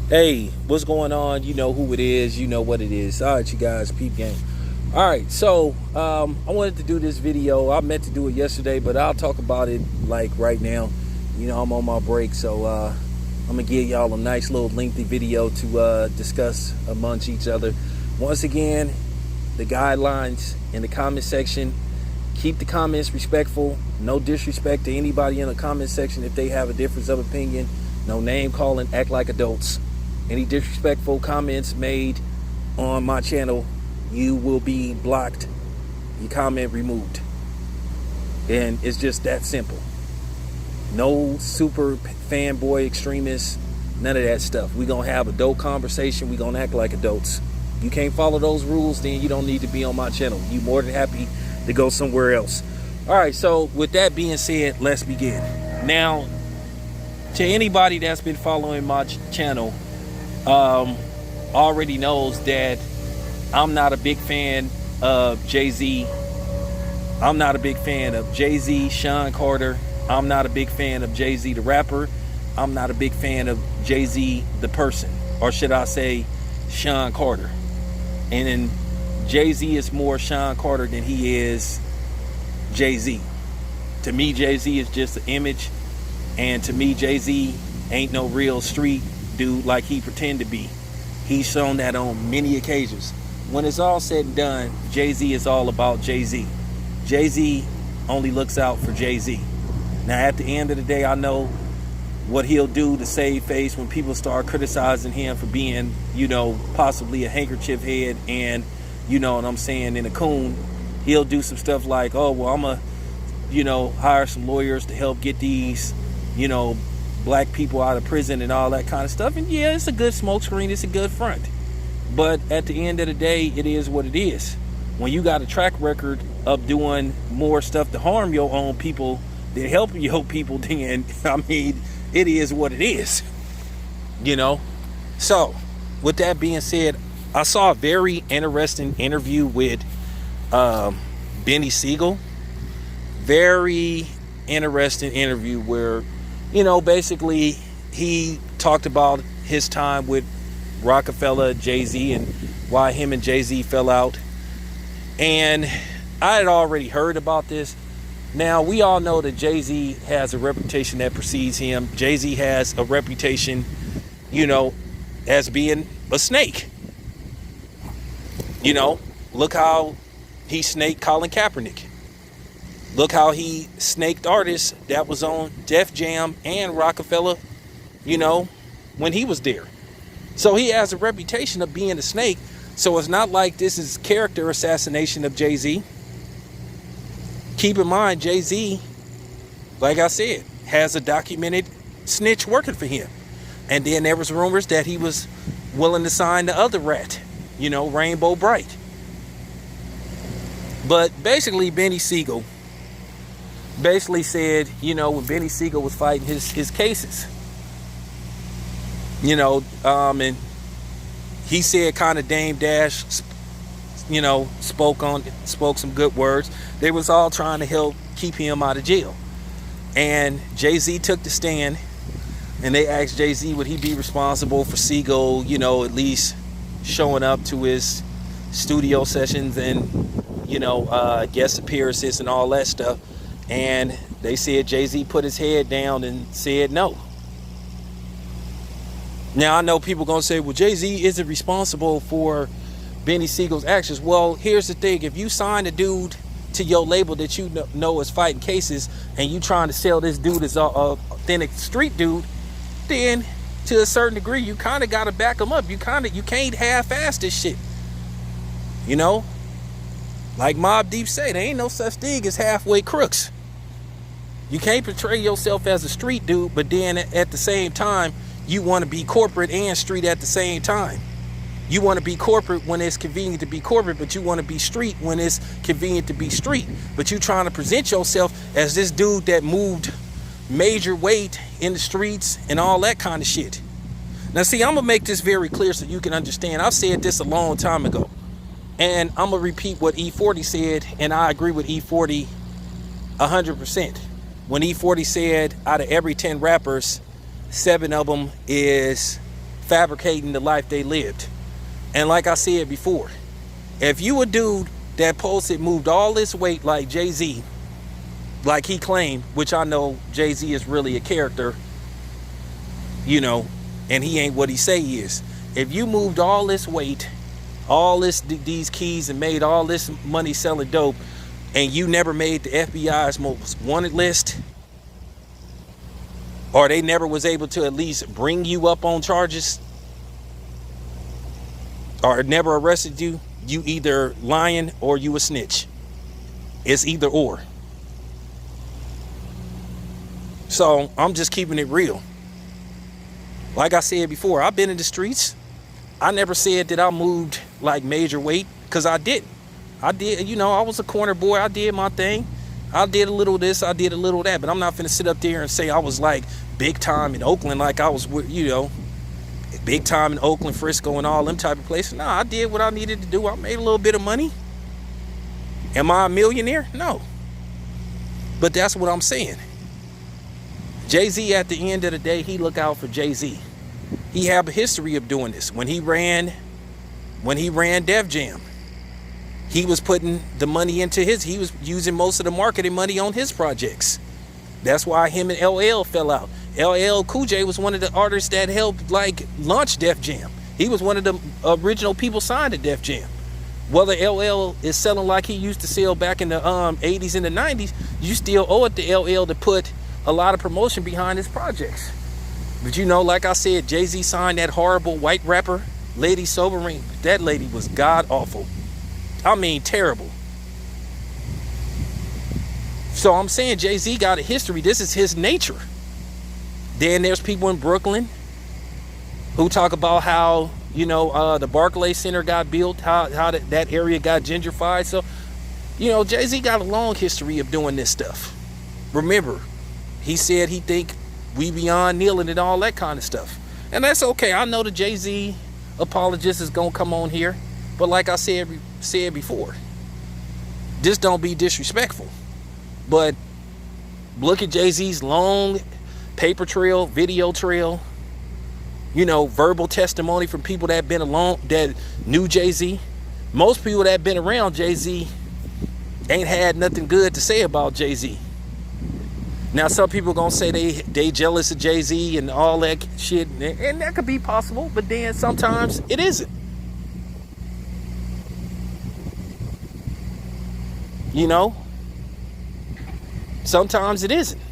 Hey, what's going on? You know who it is. You know what it is. All right, you guys, peep game. All right, so I wanted to do this video. I meant to do it yesterday, but I'll talk about it like right now. You know, I'm on my break, so I'm gonna give y'all a nice little lengthy video to discuss amongst each other. Once again, the guidelines in the comment section. Keep the comments respectful. No disrespect to anybody in the comment section if they have a difference of opinion. No name calling. Act like adults. Any disrespectful comments made on my channel, you will be blocked, your comment removed. And it's just that simple. No super fanboy extremists, none of that stuff. We're going to have adult conversation. We're going to act like adults. You can't follow those rules, then you don't need to be on my channel. You're more than happy to go somewhere else. All right, so with that being said, let's begin. Now, to anybody that's been following my channel, already knows that I'm not a big fan of Jay-Z. I'm not a big fan of Jay-Z, Shawn Carter. I'm not a big fan of Jay-Z the rapper. I'm not a big fan of Jay-Z the person, or should I say Shawn Carter. And then Jay-Z is more Shawn Carter than he is Jay-Z. To me, Jay-Z is just an image, and to me, Jay-Z ain't no real street dude like he pretend to be. He's shown that on many occasions. When it's all said and done, Jay-Z is all about Jay-Z. Jay-Z only looks out for Jay-Z. Now at the end of the day, I know what he'll do to save face when people start criticizing him for being, you know, possibly a handkerchief head and, you know what I'm saying, in a coon. He'll do some stuff like, oh, well, I'm gonna, you know, hire some lawyers to help get these, you know, black people out of prison and all that kind of stuff. And yeah, it's a good smokescreen, it's a good front. But at the end of the day, it is what it is. When you got a track record of doing more stuff to harm your own people than help your people, then, I mean, it is what it is. You know? So, with that being said, I saw a very interesting interview with Beanie Sigel. Very interesting interview where, you know, basically he talked about his time with Roc-A-Fella, Jay-Z, and why him and Jay-Z fell out. And I had already heard about this. Now, we all know that Jay-Z has a reputation that precedes him. Jay-Z has a reputation, you know, as being a snake. You know, look how he snaked Colin Kaepernick. Look how he snaked artists that was on Def Jam and Roc-A-Fella, you know, when he was there. So he has a reputation of being a snake. So it's not like this is character assassination of Jay-Z. Keep in mind, Jay-Z, like I said, has a documented snitch working for him. And then there was rumors that he was willing to sign the other rat, you know, Rainbow Bright. But basically, Beanie Sigel basically said, you know, when Beanie Sigel was fighting his cases, you know, and he said kind of Dame Dash, you know, spoke some good words. They was all trying to help keep him out of jail. And Jay-Z took the stand, and they asked Jay-Z would he be responsible for Sigel, you know, at least showing up to his studio sessions and, you know, guest appearances and all that stuff. And they said Jay-Z put his head down and said no. Now, I know people going to say, well, Jay-Z isn't responsible for Beanie Sigel's actions. Well, here's the thing. If you sign a dude to your label that you know is fighting cases, and you trying to sell this dude as a authentic street dude, then to a certain degree, you kind of got to back him up. You can't half-ass this shit. You know? Like Mobb Deep say, there ain't no such thing as halfway crooks. You can't portray yourself as a street dude, but then at the same time, you want to be corporate and street at the same time. You want to be corporate when it's convenient to be corporate, but you want to be street when it's convenient to be street. But you trying to present yourself as this dude that moved major weight in the streets and all that kind of shit. Now, see, I'm going to make this very clear so you can understand. I've said this a long time ago. And I'm going to repeat what E40 said, and I agree with E40 100%. When E40 said out of every 10 rappers, 7 of them is fabricating the life they lived. And like I said before, if you a dude that posted moved all this weight like Jay-Z, like he claimed, which I know Jay-Z is really a character, you know, and he ain't what he say he is. If you moved all this weight, all these keys, and made all this money selling dope, and you never made the FBI's most wanted list, or they never was able to at least bring you up on charges, or never arrested you, you either lying or you a snitch. It's either or. So I'm just keeping it real. Like I said before, I've been in the streets. I never said that I moved like major weight, because I didn't. I did, you know, I was a corner boy. I did my thing. I did a little this, I did a little that, but I'm not finna sit up there and say I was like big time in Oakland, like I was, you know, big time in Oakland, Frisco, and all them type of places. Nah, I did what I needed to do. I made a little bit of money. Am I a millionaire? No. But that's what I'm saying. Jay-Z, at the end of the day, he look out for Jay-Z. He have a history of doing this. When he ran Def Jam, he was putting the money into he was using most of the marketing money on his projects. That's why him and LL fell out. LL Cool J was one of the artists that helped like launch Def Jam. He was one of the original people signed to Def Jam. Whether LL is selling like he used to sell back in the 80s and the 90s, you still owe it to LL to put a lot of promotion behind his projects. But you know, like I said, Jay-Z signed that horrible white rapper, Lady Sobering. That lady was god awful. I mean, terrible. So I'm saying Jay-Z got a history. This is his nature. Then there's people in Brooklyn who talk about how, you know, the Barclays Center got built, how that area got gentrified. So, you know, Jay-Z got a long history of doing this stuff. Remember, he said he think we beyond kneeling and all that kind of stuff. And that's okay. I know the Jay-Z apologist is going to come on here. But like I said before, just don't be disrespectful. But look at Jay-Z's long paper trail, video trail, you know, verbal testimony from people that have been along, that knew Jay-Z. Most people that have been around Jay-Z ain't had nothing good to say about Jay-Z. Now, some people gonna say they jealous of Jay-Z and all that shit, and that could be possible, but then sometimes it isn't. You know? Sometimes it isn't.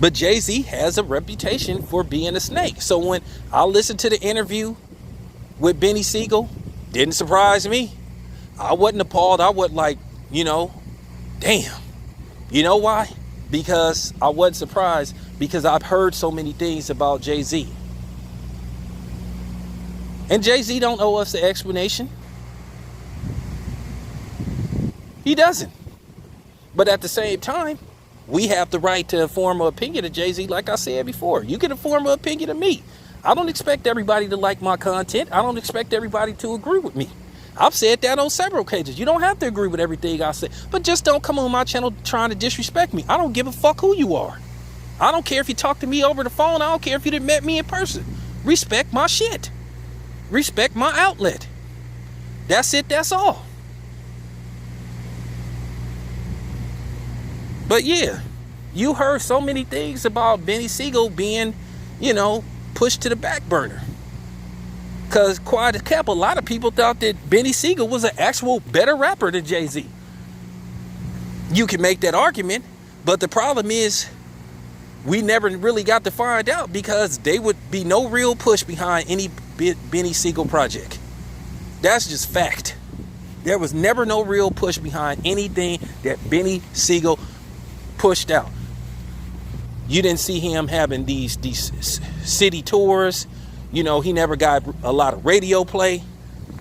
But Jay-Z has a reputation for being a snake. So when I listened to the interview with Beanie Sigel, didn't surprise me. I wasn't appalled. I wasn't like, you know, damn. You know why? Because I wasn't surprised, because I've heard so many things about Jay-Z. And Jay-Z don't owe us an explanation. He doesn't. But at the same time, we have the right to form an opinion of Jay-Z, like I said before. You can form an opinion of me. I don't expect everybody to like my content. I don't expect everybody to agree with me. I've said that on several occasions. You don't have to agree with everything I say, but just don't come on my channel trying to disrespect me. I don't give a fuck who you are. I don't care if you talk to me over the phone. I don't care if you didn't met me in person. Respect my shit. Respect my outlet. That's it. That's all. But yeah, you heard so many things about Beanie Sigel being, you know, pushed to the back burner. Because quite a lot of people thought that Beanie Sigel was an actual better rapper than Jay-Z. You can make that argument, but the problem is we never really got to find out, because there would be no real push behind any Beanie Sigel project. That's just fact. There was never no real push behind anything that Beanie Sigel pushed out. You didn't see him having these city tours. You know, he never got a lot of radio play.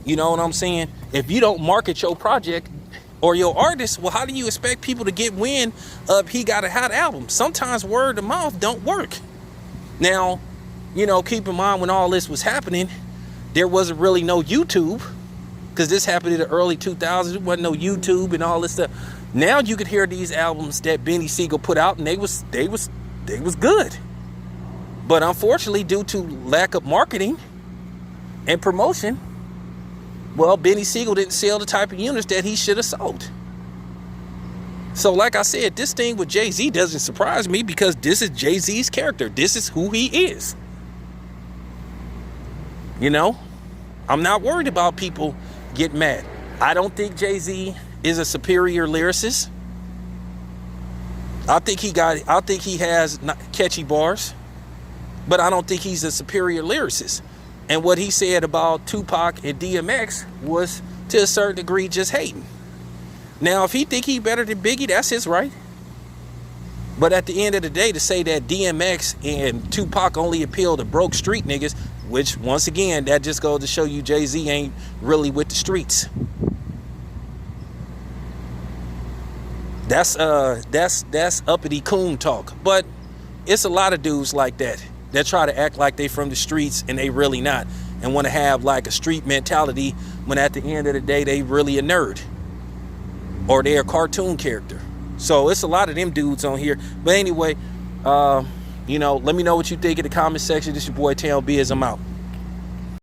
You know what I'm saying? If you don't market your project or your artist, well, how do you expect people to get wind of he got a hot album? Sometimes word of mouth don't work. Now, you know, keep in mind, when all this was happening, there wasn't really no YouTube, because this happened in the early 2000s. There wasn't no YouTube and all this stuff. Now you could hear these albums that Beanie Sigel put out, and they was good. But unfortunately, due to lack of marketing and promotion, well, Beanie Sigel didn't sell the type of units that he should have sold. So like I said, this thing with Jay-Z doesn't surprise me because this is Jay-Z's character. This is who he is. You know, I'm not worried about people getting mad. I don't think Jay-Z is a superior lyricist. I think he has catchy bars, but I don't think he's a superior lyricist. And what he said about Tupac and DMX was to a certain degree just hating. Now, if he think he better than Biggie, that's his right. But at the end of the day, to say that DMX and Tupac only appeal to broke street niggas, which once again, that just goes to show you Jay-Z ain't really with the streets. That's uppity coon talk. But it's a lot of dudes like that try to act like they from the streets and they really not, and want to have like a street mentality when at the end of the day they really a nerd or they're a cartoon character. So it's a lot of them dudes on here. But anyway, you know, let me know what you think in the comment section. This your boy Town Biz. I'm out.